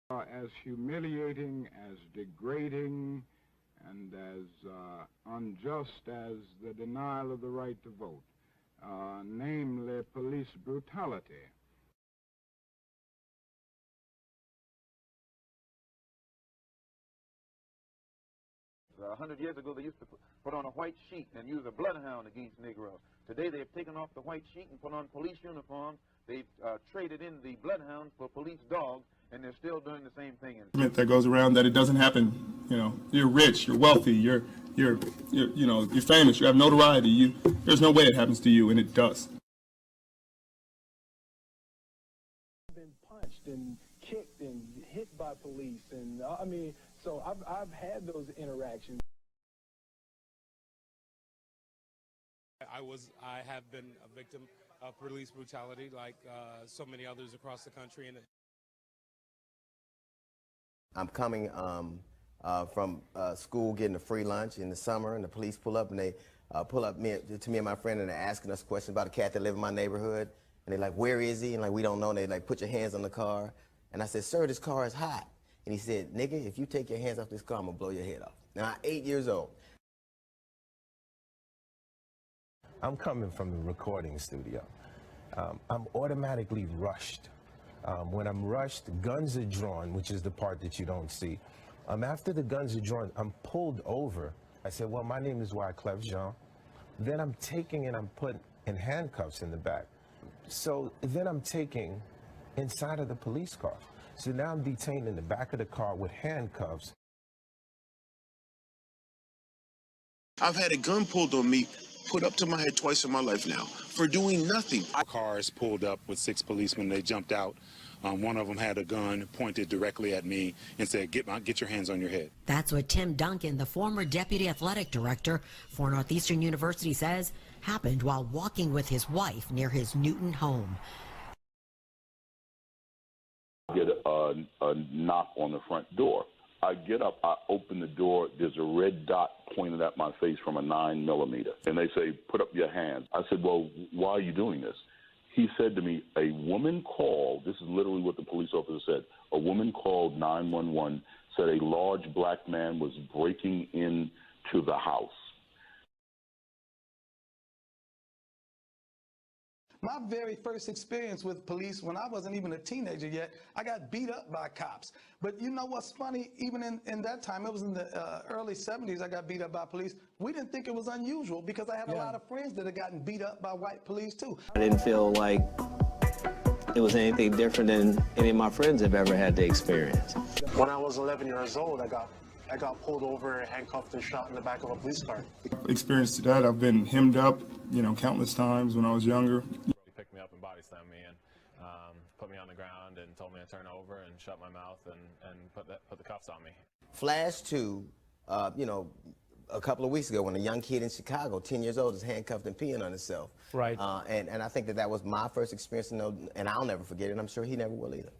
As humiliating, as degrading, and as unjust as the denial of the right to vote, namely police brutality. 100 years ago, they used to put on a white sheet and use a bloodhound against Negroes. Today, they've taken off the white sheet and put on police uniforms. They've traded in the bloodhounds for police dogs, and they're still doing the same thing. That goes around that it doesn't happen. You know, you're rich, you're wealthy, you're famous, you have notoriety. There's no way it happens to you, and it does. I've been punched and kicked and hit by police, and I mean, so I've had those interactions. I have been a victim of police brutality, like so many others across the country. And I'm coming from school, getting a free lunch in the summer, and the police pull up, and they pull up to me and my friend, and they're asking us questions about a cat that lives in my neighborhood. And they're like, "Where is he?" And like, "We don't know." And they like, "Put your hands on the car." And I said, "Sir, this car is hot." And he said, "Nigga, if you take your hands off this car, I'm gonna blow your head off." Now, I'm 8 years old. I'm coming from the recording studio. I'm automatically rushed. When I'm rushed, guns are drawn, which is the part that you don't see. After the guns are drawn, I'm pulled over. I said, "Well, my name is Wyclef Jean." Then I'm taking and I'm put in handcuffs in the back. So then I'm taking inside of the police car. So now I'm detained in the back of the car with handcuffs. I've had a gun pulled on me, put up to my head twice in my life now, for doing nothing. Cars pulled up with 6 policemen. They jumped out. One of them had a gun pointed directly at me and said, get your hands on your head. That's what Tim Duncan, the former deputy athletic director for Northeastern University, says happened while walking with his wife near his Newton home. Get a knock on the front door. I get up, I open the door, there's a red dot pointed at my face from a 9mm. And they say, "Put up your hands." I said, "Well, why are you doing this?" He said to me, "A woman called," this is literally what the police officer said, "a woman called 911, said a large black man was breaking into the house." My very first experience with police, when I wasn't even a teenager yet, I got beat up by cops. But you know what's funny? Even in that time, it was in the early 70s, I got beat up by police. We didn't think it was unusual because I had a lot of friends that had gotten beat up by white police too. I didn't feel like it was anything different than any of my friends have ever had to experience. When I was 11 years old, I got pulled over, handcuffed, and shot in the back of a police car. Experienced that. I've been hemmed up, countless times when I was younger. He picked me up and body slammed me and put me on the ground and told me to turn over and shut my mouth and put the cuffs on me. Flash to, a couple of weeks ago when a young kid in Chicago, 10 years old, is handcuffed and peeing on himself. Right. And I think that was my first experience, and I'll never forget it. I'm sure he never will either.